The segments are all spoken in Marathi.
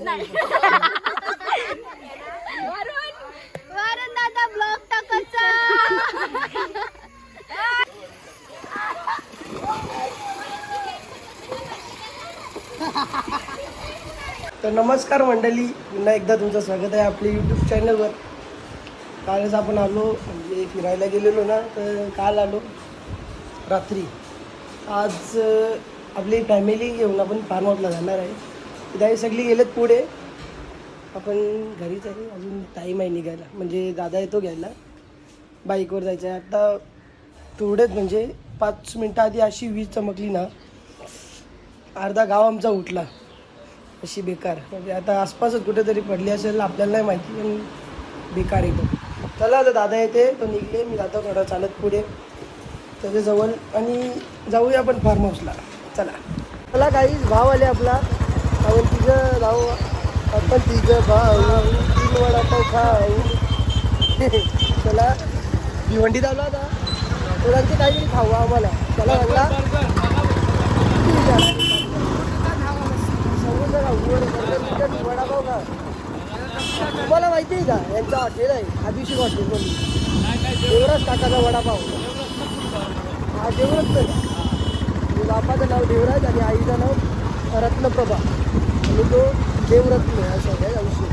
वरून दादा ब्लॉग टाकायचा. तर नमस्कार मंडळी, पुन्हा एकदा तुमचं स्वागत आहे आपल्या यूट्यूब चॅनलवर. कालच आपण आलो म्हणजे फिरायला गेलेलो ना, तर काल आलो रात्री. आज आपली फॅमिली घेऊन आपण फार्म हाऊसला जाणार आहे. त्यावेळी सगळी गेलेत पुढे, आपण घरीच आहे. अजून टाईम आहे निघायला, म्हणजे दादा येतो घ्यायला. बाईकवर जायचं आहे आता. थोडेच म्हणजे 5 मिनटं आधी अशी वीज चमकली ना, अर्धा गाव आमचा उठला. अशी बेकार, म्हणजे आता आसपासच कुठेतरी पडली असेल, आपल्याला नाही माहिती, पण बेकार एकदम. चला आता दादा येते तो निघले, मी जातो थोडा चालत पुढे त्याच्याजवळ आणि जाऊया आपण फार्म हाऊसला. चला काही भाव आले आपला. आपण तिघं जाऊ, आपण तिघं भाऊ 3 वडापाव खाऊ. चला भिवंडीत आलो आता, थोड्यांचे काहीतरी खाऊ आम्हाला. चला म्हणला वडापाव का तुम्हाला माहिती आहे का? यांचं हॉटेल आहे अभिषेक हॉटेल म्हणून, देवराज काकाचा वडापाव. हा देवराज तर बापाचं नाव देवराज आणि आईचं नाव रत्नप्रभा आणि तो देवरत्न असं आहे विषय.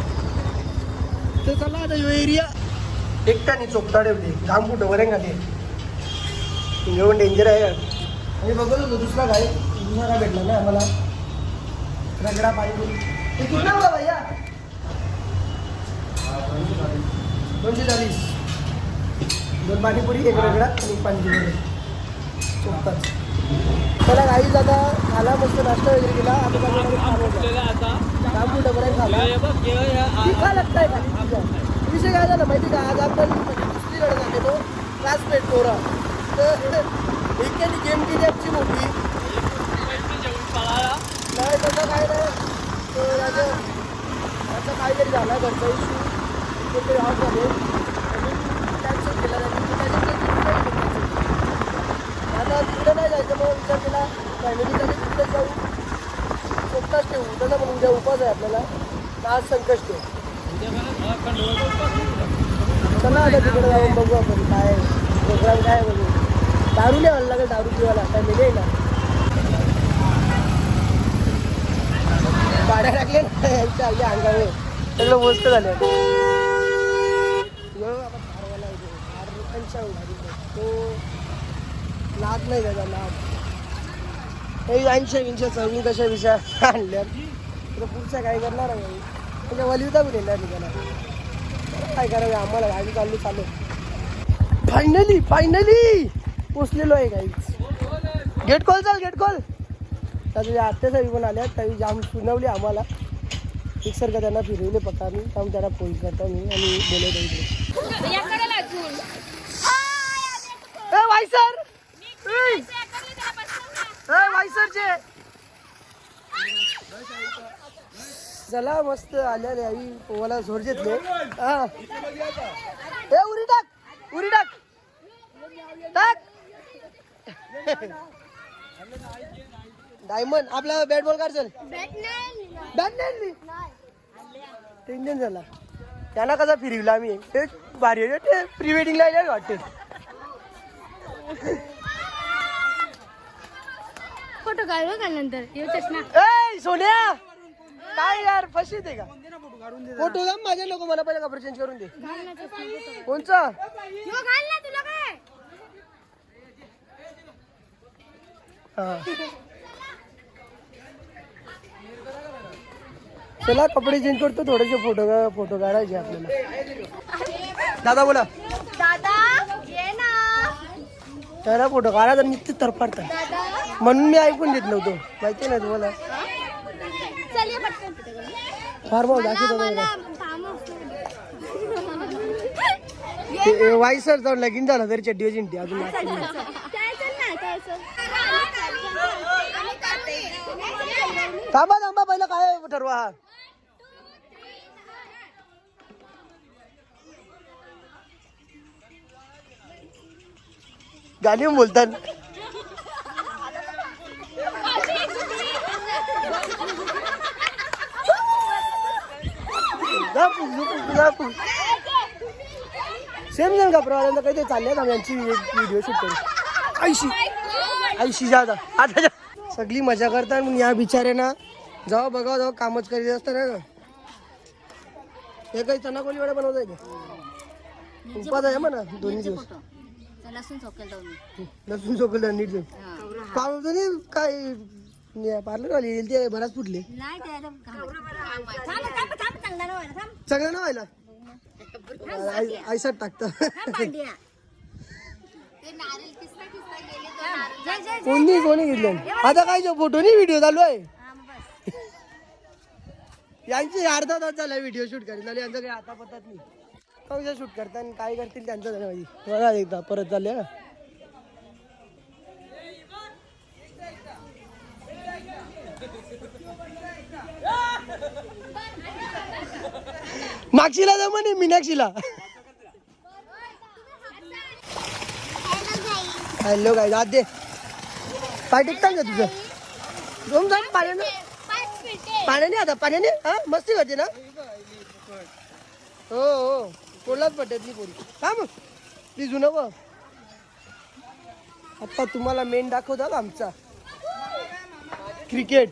तर चला आता यो एरिया एकट्याने चोपताडे जाम कुठं वरेंगाने घेऊन डेंजर आहे. आणि बघत होतो दुसरा भेटला ना आम्हाला, रगडा पाणीपुरी. ते कितना होगा भैया? 240. 2 पाणीपुरी, 1 रगडा आणि 1 पाणीपुरी चोपताच. मला काहीच आता खाला, मस्त नाश्ता वगैरे केला. आता खा लागत आहे खाली. विषय काय झाला माहिती का? आज आपण दुसरीकडे जाते तो क्लासमेट पोरा, तर एकाने गेम केली आमची मोठी. नाही तसं काय नाही, असं काहीतरी झाला घरचा इश्यू, कुठेतरी ऑफ झाले आणि कॅन्सल केला. आता तिकडे नाही जायचं, मग विचार केला फॅमिलीसाठी तिकडे जाऊ, स्वतःच ठेवू. तसं पण उद्या उपास आहे आपल्याला, आज संकष्ट आहे. चला आता तिकडे जाऊन बघू आपण काय प्रोग्राम काय बघू. दारू नाही व्हायला लागेल, दारू पिवायला फॅमिली आहे ना. गाड्या टाकले ना यांच्या आपल्या अंगावर, सगळं मस्त झालं. तो नाद नाही त्याचा, नाद. 80-20 चवी कशा विषया आणल्या तर पुढच्या काय करणार आहे म्हणजे वलिवता बी नेणार नाही त्याला. काय करायचं आम्हाला, गाडी चालू. फायनली पोचलेलो आहे काहीच. गेट खोल, चाल गेट खोल. त्याच्या आत्यासाहेब पण आल्या, त्यावेळी जाम सुनावली आम्हाला. एकसारखं त्यांना फिरवले पक्का मी, त्यामुळे त्यांना फोन करता मी आणि बोलवतो इकडे. वायसरचे चला मस्त आल्या रे आई पोवाला झोर घेतले. हा ए उरी टाक डायमंड आपला बॅट बॉल काढ. चल बॅट नाही टेन्शन झाला त्यांना. कसा फिरवला आम्ही, ते भारी प्री वेडिंगला आल्या वाटते. फोटो काढू का नंतर येतच ना. ए सोन्या काय यार फशी दे का फोटो? माझ्या लोक मला पहिले कपडे चेंज करून दे. कोणचा तुला काय? हा चला कपडे चेंज करतो, थोडेसे फोटो काढायचे आपल्याला. दादा बोला. दादा ये ना. त्याला फोटो काढा तर निघते तरफडतात, म्हणून मी ऐकून देत नव्हतो. माहिती नाही तुम्हाला? फार भाऊ दाखवतो वाईसर जाऊन लगीन झालं तरी चड्डी जिंटी अजून. थांबा पहिलं काय ठरवा. हा गाणी बोलतात. सेम सेम कपडे काही चालले ना यांची व्हिडिओ शूट करू ऐशी जादा आता सगळी मजा करतात म्हणून या बिचाऱ्यांना जाऊ बघा जाऊ कामच करीत असतं ना हे काही चना कोली वडा बनवत आहे का उपास आहे म्हणा दोन्ही दिवस लसूण चोकल नीट देऊन पावतो नाही काय पार्लर वाली येईल ते बराच फुटले चांगलं ना व्हायला आयसात टाकत कोणी घेतले आता काय फोटो नाही व्हिडिओ चालू आहे यांची अर्धा तास झाला व्हिडिओ शूट करायला यांचं काही आता पत्तात नाही कशा शूट करतात काय करतील त्यांचं झालं माहिती बघा एकदा परत चालले मागशीला जा म्हणे मीनाक्षीला हॅलो काय जात दे पाय टिकतात का तुझं दोन जात पाण्याने आता पाण्याने हा मस्ती करते ना हो हो कोणालाच पटत नाही कोणी हा मग प्लीज नको आता तुम्हाला मेन दाखवता का आमचा क्रिकेट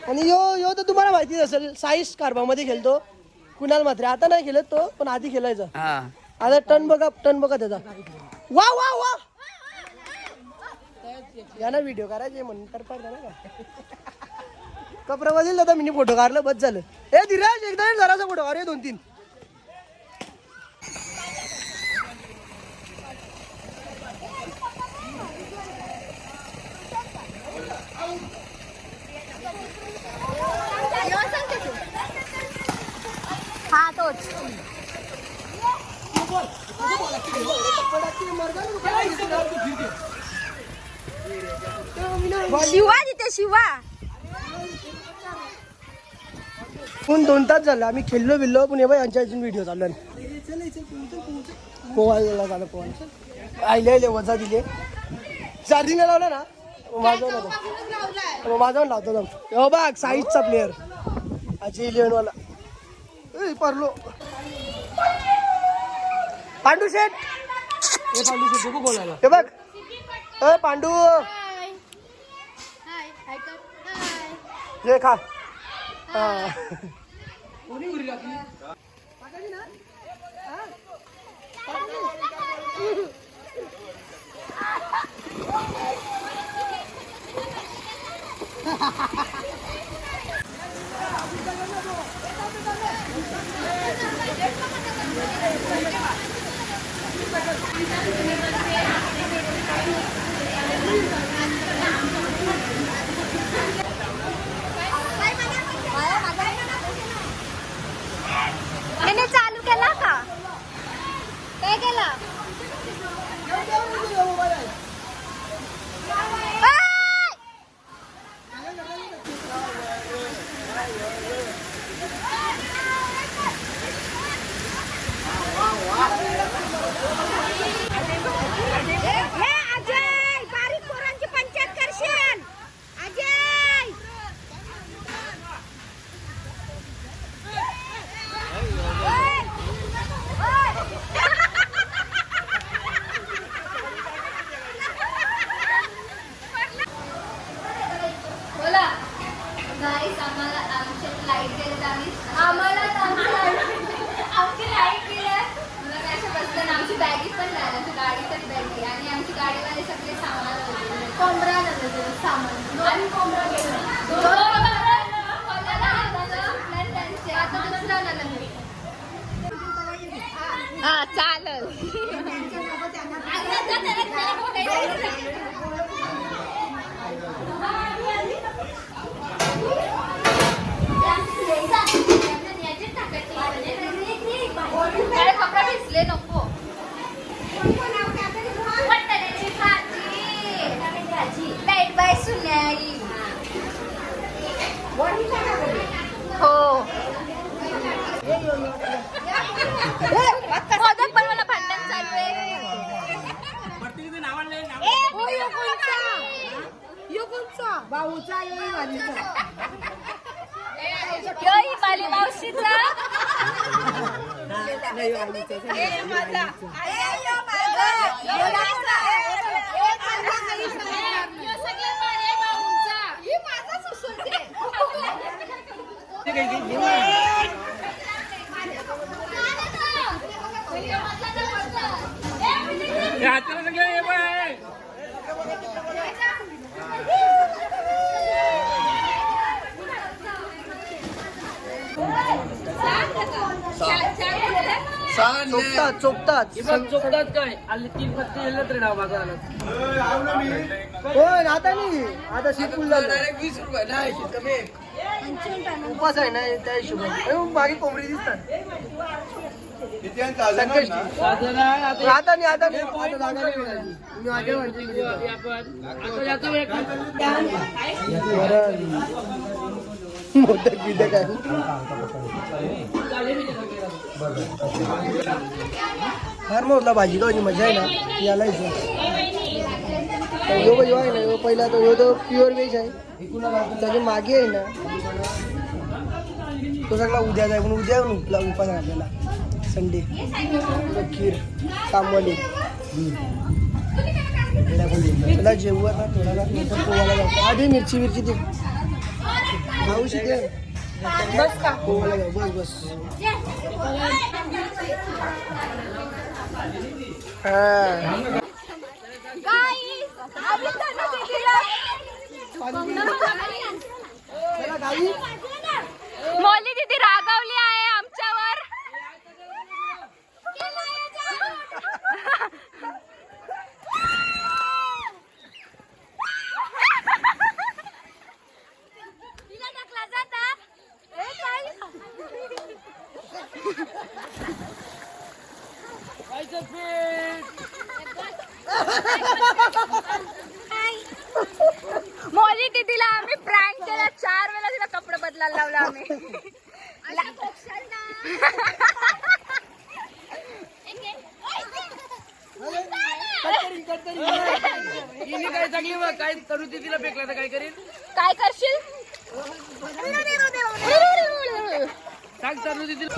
आणि यो तर तुम्हाला माहितीच असेल साईस कारभामध्ये खेळतो कुणाल मात्र आता नाही खेळत तो पण आधी खेळायचा आता टर्न बघा त्याचा वा वा वा या ना व्हिडिओ करायचे म्हणून तर पडता ना का कपडा बदल आता मी फोटो काढलं बस झालं ए धीरज एकदा जरासा फोटो काढ 2-3 हा तोच शिवा तिथे शिवा पण 2 तास झालं आम्ही खेळलो बिल्लो पण हे यांच्या अजून व्हिडिओ चालू पोहायला झालं पोहायला आले वजा दिले चार्जिंगला लावला ना माझा लावतो हो बघ साईजचा प्लेअर आजी 11 वाला परलो पांडू शेठ हे बघ पांडू हे खा मैंने चालू केला का काय केला अजय बारीक पोरांची पंचायत करशील अजय बोला गाईस आम्हाला आमच्या लाईट गेले आम्हाला आमची लाईट गेली मला काय असं बसलं ना आमची बॅगी पण नाही आमची गाडी तर बॅगी आणि आमची गाडीवाले सगळे सामान कोंबडा सामान आणि कोंबडा गेलो आता दुसरा हा चालेल कपडा भिजले नको लाईट बाय सुन्यारी हो मोदक पण मला भांडण चालू आहे मावशीचा चोपतात काय आले 3 पत्ते येलं तरी नाव माझा आलं होय आता नाही आता सीटफुल झालं डायरेक्ट 20 रुपये नाही कमी उपास आहे ना त्या हिशोबाने मागे कोंबडी दिसतात संकष्टी आता नाही आता जागा नाही मिळाली तुम्ही मागे म्हणजे मोदक बिदक आहे फार मोठला भाजी गावची मजा आहे ना याला यो जो आहे ना यो पहिला तो यो तो प्युअर व्हेज आहे त्याच्या मागे आहे ना तो सगळा उद्या जाय पण उद्या उपास आहे आपल्याला संडे खीर कामवाली त्याला जेवूया ना थोडा नंतर पोवायला जातो आधी मिरची ते खाऊ शिके बस का पोवायला जाऊ बस मौली दीदी रागावली आहे आमच्यावर टाकला जाता मौली दीदीला आम्ही प्रँक केला 4 वेळा तिला कपडे बदलायला लावला आम्ही काय चांगली मग काय करू ते तिला फेकला तर काय करेल काय करशील सांग चालू ते तिला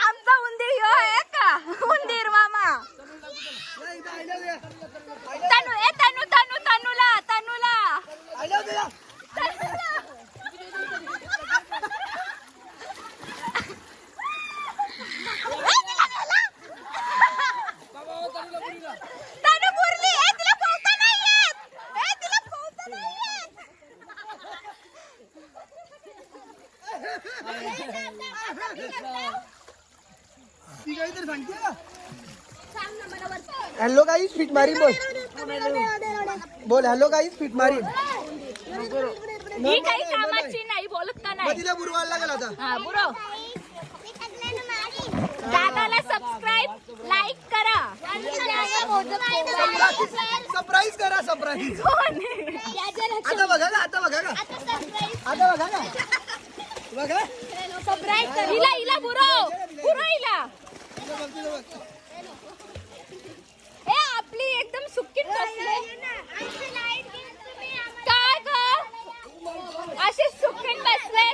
आमचा उंदीर ह्यो आहे का उंदीर मामा तनूला तनू पुरली तिला पोहता नाही येत हॅलो गाईस फिट मारी बोल हॅलो गाईस फिट मारी ही काही कामाची नाही बोलत का नाही तिला बुरवायला लागेल आता हा बुरो दादाला सबस्क्राइब लाईक करा सरप्राईज करा सरप्राईज आता बघा का बघा सबस्क्राइब कर हिला बुरो हिला ए आपली एकदम सुक्कीत बसले काय ग असे सुक्कीत बसले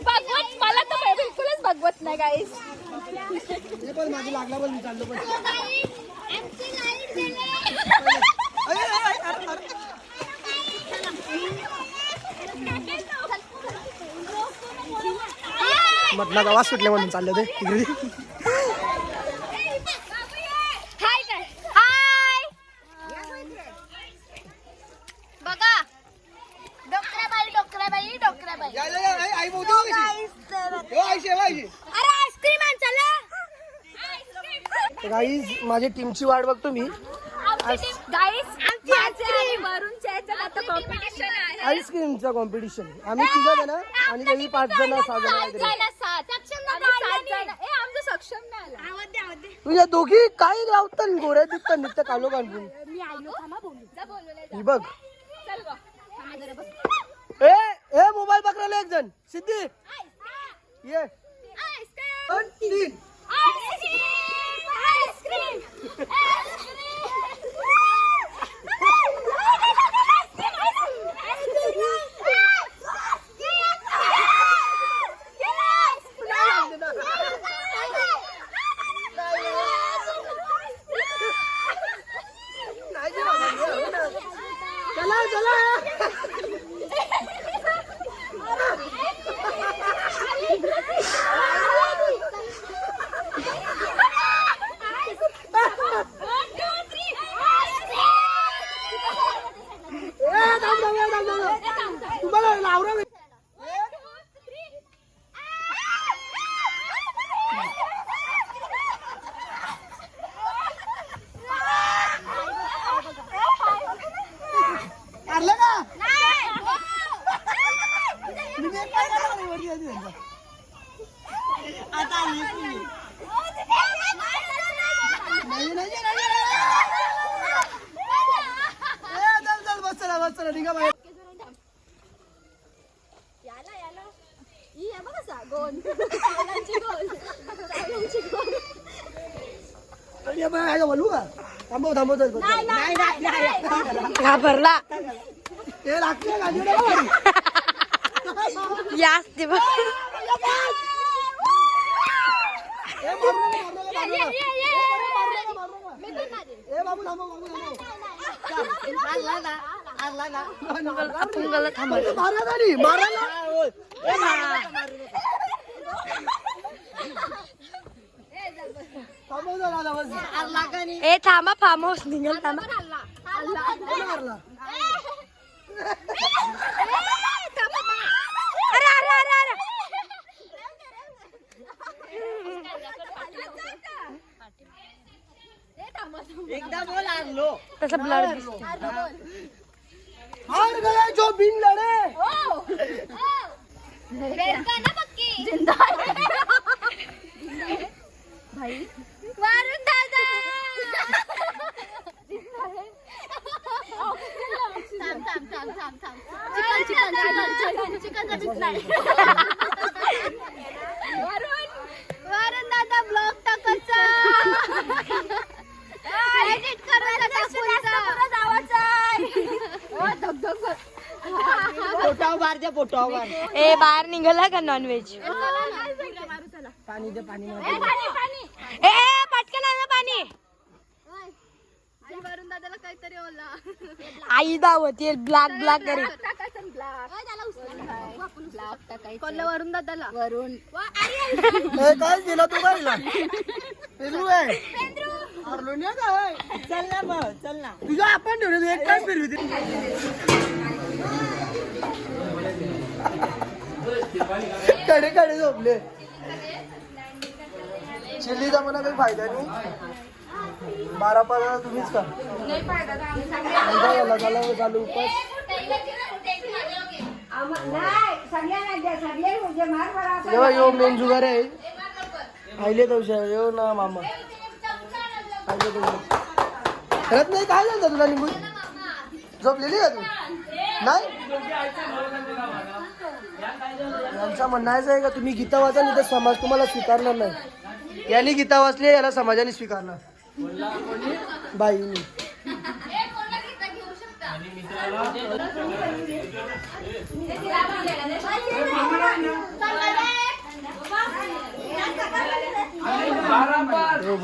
भगवत मला तर बिलकुलच भगवत नाही गाईस पण माझी लागला पण मी चाललो पण म्हटलं आवाज सुटले म्हणून चालले ते तिकडे बघा डोकराबाई आई बोलतो अरे आईस्क्रीम आण चला गाईज माझी टीमची वाट बघतो मी आईस्क्रीमचा कॉम्पिटिशन आम्ही 3 जण आणि काही 5 जण 6 जण तुझ्या दोघी काय लावतात गोऱ्या दिसतात नित्य कालो काढून ही बघ ए मोबाईल पकडायला 1 जण सिद्धी ये 2 3 वरती आधी त्यांचा. नाही, नाही, नाही, नाही. चल चल बस चला बस चला निघा बाहेर. अरे या बाई, आहे बोलू का थांबव थांबव चल, बस. घाबरला ते लागते गाडी रे बाई. यास ते बघ. ए, मारू नका, मारू नका, मारू नका. ए बाबू थांबव बाबू थांबव. अपंगाला थांबव. मारा गाडी मारा ना. थांबव जरा, आता बस. ए थांबा फार्म हाऊस निघेल थांबा. कोण मारला? अरे अरे अरे अरे तसं ब्लर हार गया जो बिन लड़े. वरुण दादा वरुण दादा ब्लॉग टाकायचा एडिट करायचा ए बाहेर निघाला का नॉनव्हेज. पाणी दे पाणी ए पटकन आलं पाणी. वरुण दादाला काहीतरी ओला आई दावती ब्लॅक ब्लॅक करी. कोणला वरुण दादाला वरुण काय दिला तू बाईला पेरू आहे हारलो नाही काय. चल ना मग चल ना तुझा आपण ठेवलं एक टाइम फिरवी कडे कडे झोपले. चिल्लीचा म्हणा काही फायदा नाही. 12-15 तुम्हीच का झाला चालू उपास. जेव्हा यो मेन जुगार आहे आहिले तर यो ना मामा आहिले तर खरंच नाही. काय झालं तुला निघून झोपलेली का तू नाही. यांचा म्हणणं आहे का तुम्ही गीता वाचा नाही तर समाज तुम्हाला स्वीकारणार नाही. यांनी गीता वाचली याला समाजाने स्वीकारणार. बाईनी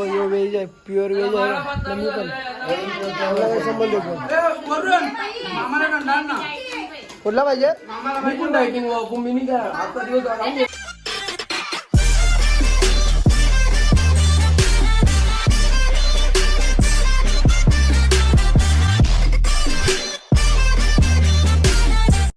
यो व्हेज आहे प्युअर व्हेज आहे. मी पण काही संबंध येतो कुठला पाहिजे.